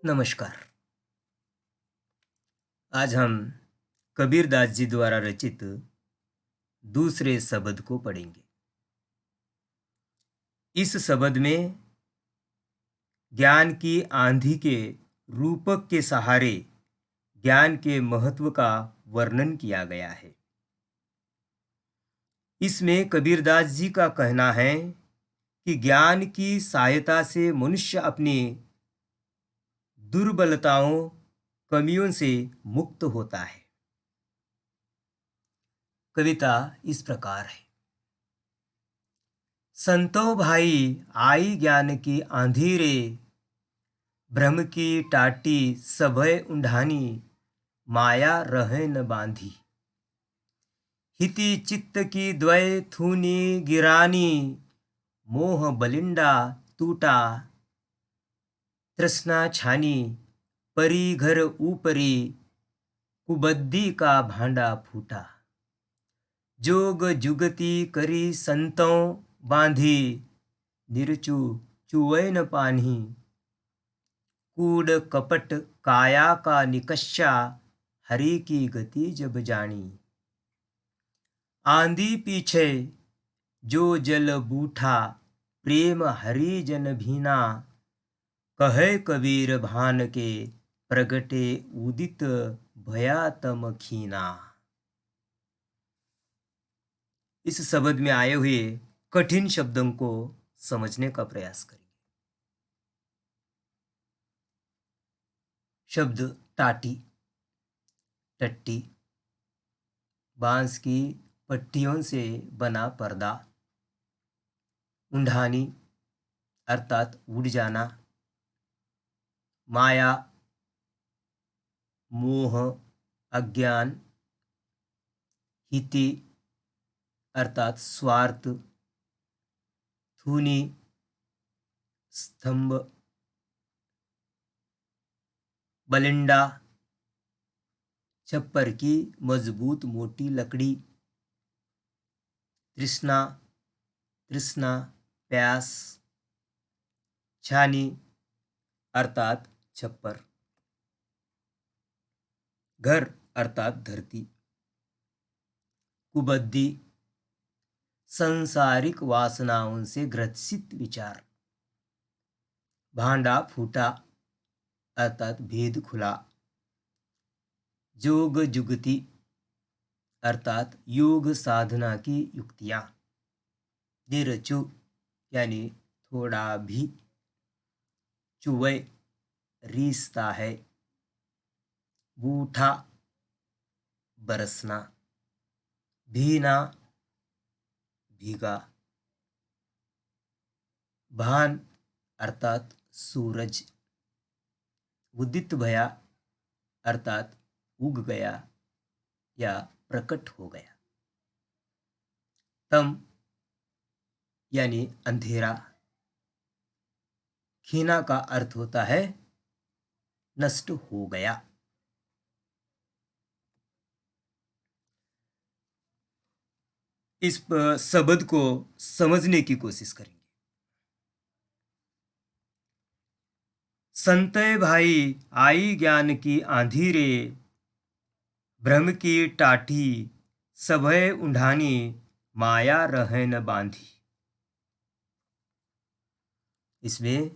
नमस्कार। आज हम कबीरदास जी द्वारा रचित दूसरे शब्द को पढ़ेंगे। इस शब्द में ज्ञान की आंधी के रूपक के सहारे ज्ञान के महत्व का वर्णन किया गया है। इसमें कबीरदास जी का कहना है कि ज्ञान की सहायता से मनुष्य अपनी दुर्बलताओं, कमियों से मुक्त होता है। कविता इस प्रकार है। संतो भाई आई ज्ञान की आंधी रे, भ्रम की टाटी सभय उंढानी, माया रहे न बांधी। हिति चित्त की द्वय थूनी गिरानी, मोह बलिंडा टूटा, तृष्णा छानी, परी घर ऊपरी, कुबद्दी का भांडा फूटा। जोग जुगती करी संतों बांधी, निरचु चुवैन पानी। कूड़ कपट काया का निकष्या, हरि की गति जब जानी। आंधी पीछे जो जल बूठा, प्रेम हरि जन भीना। कहे कबीर भान के, प्रगटे उदित भया तम खीना। इस शब्द में आए हुए कठिन शब्दों को समझने का प्रयास करेंगे। शब्द टाटी, टट्टी, बांस की पट्टियों से बना पर्दा। उंढानी अर्थात उड़ जाना। माया मोह, अज्ञान। हिति अर्थात स्वार्थ। थूनी स्तंभ। बलिंडा छप्पर की मजबूत मोटी लकड़ी। तृष्णा तृष्णा प्यास। छानी अर्थात छप्पर। घर अर्थात धरती। कुबद्दी संसारिक वासनाओं से ग्रसित विचार। भांडा फूटा अर्थात भेद खुला। जोग जुगती अर्थात योग साधना की युक्तियां। निरचु यानी थोड़ा भी। चुवै रीसता है। बूठा बरसना। भीना भीगा। भान अर्थात सूरज। उदित भया अर्थात उग गया या प्रकट हो गया। तम यानी अंधेरा। खीना का अर्थ होता है नष्ट हो गया। इस शब्द को समझने की कोशिश करेंगे। संतय भाई आई ज्ञान की आंधी रे, भ्रम की टाटी सभय उंढानी, माया रहे न बांधी। इसमें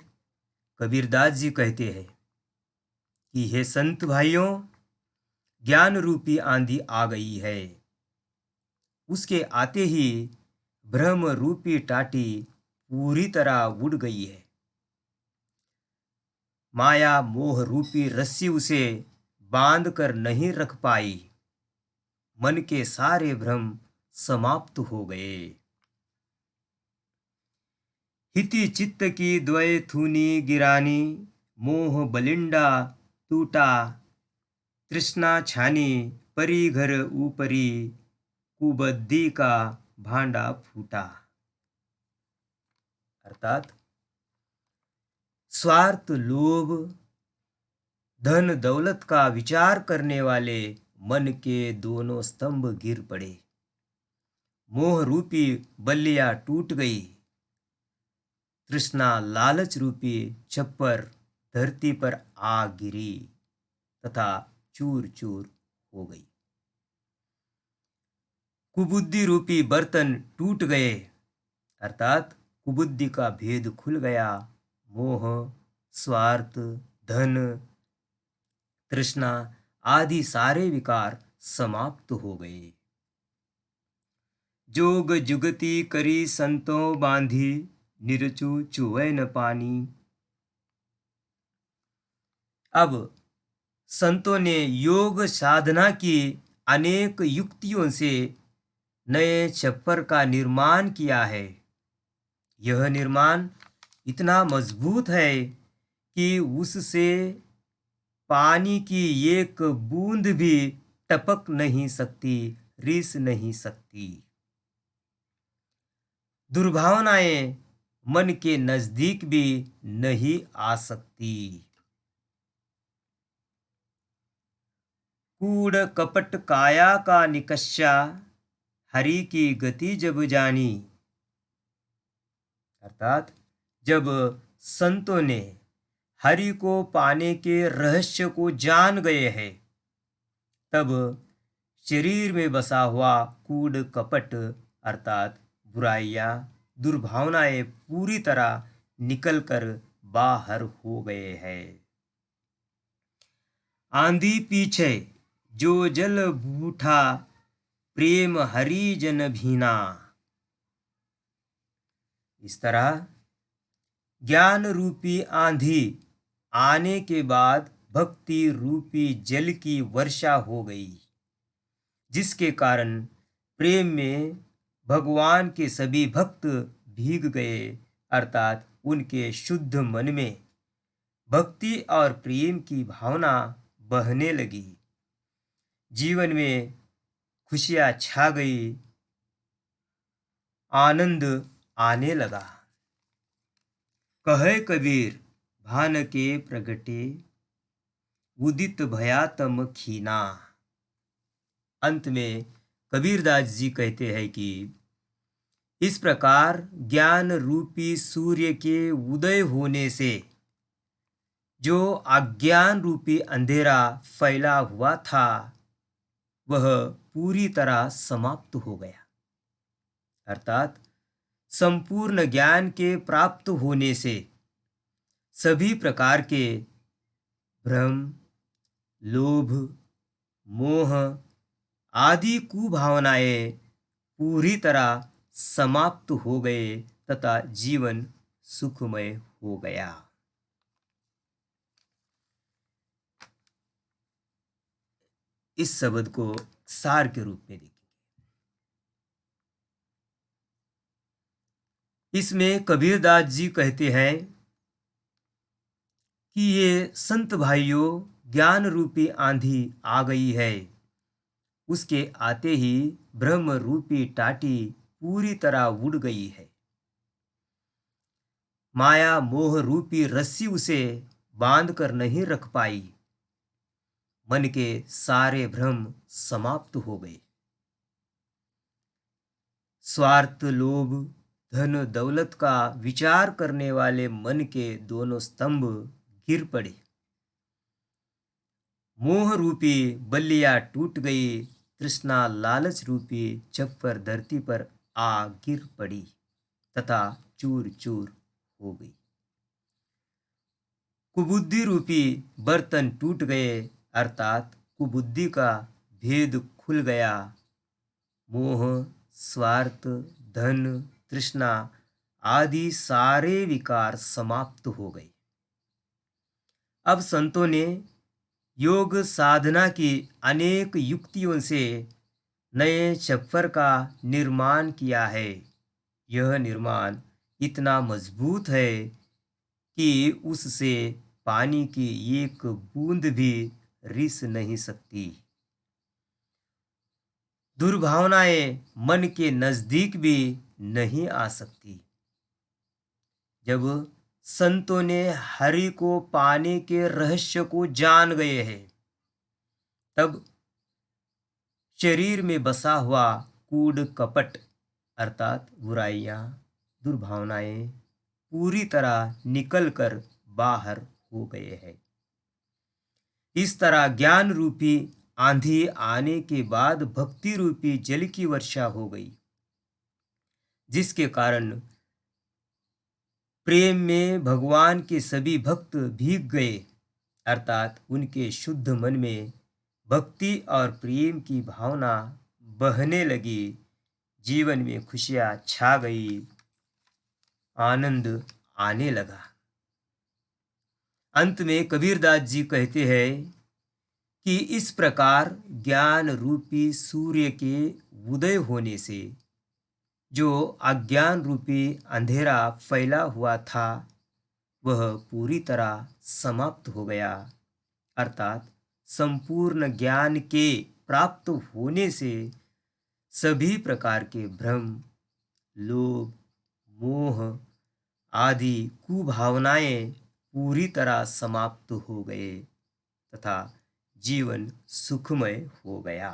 कबीरदास जी कहते हैं कि हे संत भाइयों, ज्ञान रूपी आंधी आ गई है। उसके आते ही भ्रम रूपी टाटी पूरी तरह उड़ गई है। माया मोह रूपी रस्सी उसे बांध कर नहीं रख पाई। मन के सारे भ्रम समाप्त हो गए। हिति चित्त की द्वय थूनी गिरानी, मोह बलिंडा टूटा। तृष्णा छानी परी घर ऊपरी, कुबद्दी का भांडा फूटा। अर्थात स्वार्थ लोभ धन दौलत का विचार करने वाले मन के दोनों स्तंभ गिर पड़े। मोह रूपी बल्लियां टूट गई। तृष्णा लालच रूपी छप्पर धरती पर आ गिरी तथा चूर चूर हो गई। कुबुद्धि रूपी बर्तन टूट गए, अर्थात कुबुद्धि का भेद खुल गया। मोह, स्वार्थ, धन, तृष्णा आदि सारे विकार समाप्त हो गए। जोग जुगति करी संतों बांधी, निरचु चुवै न पानी। अब संतों ने योग साधना की अनेक युक्तियों से नए छप्पर का निर्माण किया है। यह निर्माण इतना मजबूत है कि उससे पानी की एक बूंद भी टपक नहीं सकती, रिस नहीं सकती। दुर्भावनाएं मन के नजदीक भी नहीं आ सकती। कूड़ कपट काया का निकष्या, हरि की गति जब जानी। अर्थात जब संतों ने हरि को पाने के रहस्य को जान गए हैं, तब शरीर में बसा हुआ कूड़ कपट अर्थात बुराइयां, दुर्भावनाएं पूरी तरह निकलकर बाहर हो गए हैं। आंधी पीछे जो जल बूठा, प्रेम हरि जन भीना। इस तरह ज्ञान रूपी आंधी आने के बाद भक्ति रूपी जल की वर्षा हो गई, जिसके कारण प्रेम में भगवान के सभी भक्त भीग गए, अर्थात उनके शुद्ध मन में भक्ति और प्रेम की भावना बहने लगी। जीवन में खुशियां छा गई, आनंद आने लगा। कहे कबीर भान के प्रगटे, उदित भया तम खीना। अंत में कबीरदास जी कहते हैं कि इस प्रकार ज्ञान रूपी सूर्य के उदय होने से जो अज्ञान रूपी अंधेरा फैला हुआ था, वह पूरी तरह समाप्त हो गया। अर्थात संपूर्ण ज्ञान के प्राप्त होने से सभी प्रकार के भ्रम, लोभ, मोह आदि कुभावनाएं पूरी तरह समाप्त हो गए तथा जीवन सुखमय हो गया। इस शब्द को सार के रूप में देखें। इसमें कबीरदास जी कहते हैं कि ये संत भाइयों, ज्ञान रूपी आंधी आ गई है। उसके आते ही ब्रह्म रूपी टाटी पूरी तरह उड़ गई है। माया मोह रूपी रस्सी उसे बांध कर नहीं रख पाई। मन के सारे भ्रम समाप्त हो गए। स्वार्थ, लोभ, धन दौलत का विचार करने वाले मन के दोनों स्तंभ गिर पड़े। मोह रूपी बल्लियां टूट गई, तृष्णा लालच रूपी छप्पर धरती पर आ गिर पड़ी तथा चूर चूर हो गई। कुबुद्धि रूपी बर्तन टूट गए, अर्थात कुबुद्धि का भेद खुल गया। मोह, स्वार्थ, धन, तृष्णा आदि सारे विकार समाप्त हो गए। अब संतों ने योग साधना की अनेक युक्तियों से नए छप्पर का निर्माण किया है। यह निर्माण इतना मजबूत है कि उससे पानी की एक बूंद भी रिस नहीं सकती। दुर्भावनाएं मन के नजदीक भी नहीं आ सकती। जब संतों ने हरि को पाने के रहस्य को जान गए हैं, तब शरीर में बसा हुआ कूड़ कपट अर्थात बुराइयां, दुर्भावनाएं पूरी तरह निकल कर बाहर हो गए हैं। इस तरह ज्ञान रूपी आंधी आने के बाद भक्ति रूपी जल की वर्षा हो गई, जिसके कारण प्रेम में भगवान के सभी भक्त भीग गए, अर्थात उनके शुद्ध मन में भक्ति और प्रेम की भावना बहने लगी, जीवन में खुशियां छा गई, आनंद आने लगा। अंत में कबीरदास जी कहते हैं कि इस प्रकार ज्ञान रूपी सूर्य के उदय होने से जो अज्ञान रूपी अंधेरा फैला हुआ था वह पूरी तरह समाप्त हो गया, अर्थात संपूर्ण ज्ञान के प्राप्त होने से सभी प्रकार के भ्रम, लोभ, मोह आदि कुभावनाएं पूरी तरह समाप्त हो गए तथा जीवन सुखमय हो गया।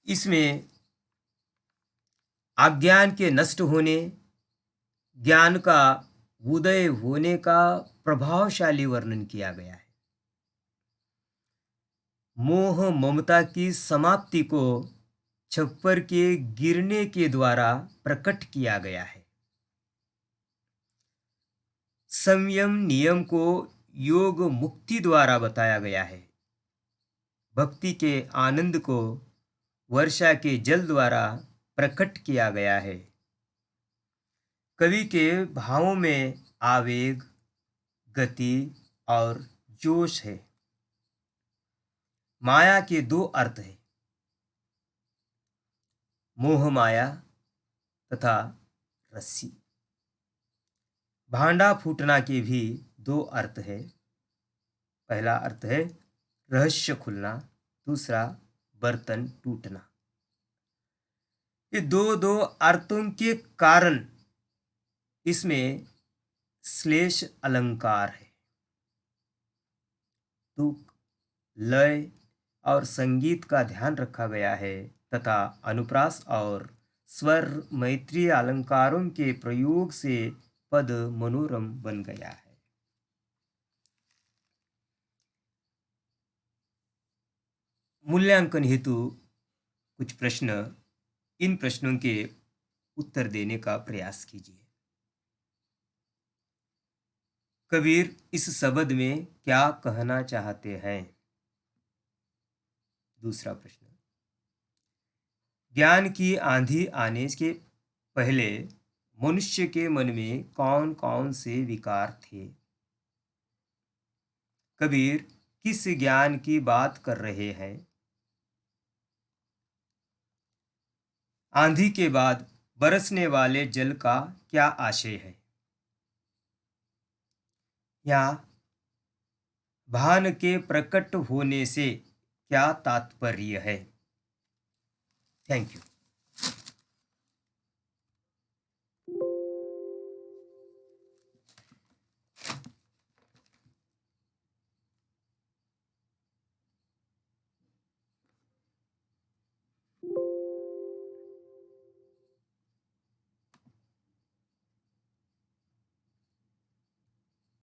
इसमें अज्ञान के नष्ट होने, ज्ञान का उदय होने का प्रभावशाली वर्णन किया गया है। मोह ममता की समाप्ति को छप्पर के गिरने के द्वारा प्रकट किया गया है। संयम नियम को योग मुक्ति द्वारा बताया गया है। भक्ति के आनंद को वर्षा के जल द्वारा प्रकट किया गया है। कवि के भावों में आवेग, गति और जोश है। माया के दो अर्थ हैं, मोह माया तथा रस्सी। भांडा फूटना के भी दो अर्थ है। पहला अर्थ है रहस्य खुलना, दूसरा बर्तन टूटना। ये दो दो अर्थों के कारण इसमें श्लेष अलंकार है। तुक, लय और संगीत का ध्यान रखा गया है तथा अनुप्रास और स्वर मैत्रीय अलंकारों के प्रयोग से पद मनोरम बन गया है। मूल्यांकन हेतु कुछ प्रश्न, इन प्रश्नों के उत्तर देने का प्रयास कीजिए। कबीर इस शब्द में क्या कहना चाहते हैं? दूसरा प्रश्न, ज्ञान की आंधी आने के पहले मनुष्य के मन में कौन कौन से विकार थे? कबीर किस ज्ञान की बात कर रहे हैं? आंधी के बाद बरसने वाले जल का क्या आशय है? या भान के प्रकट होने से क्या तात्पर्य है? Thank you.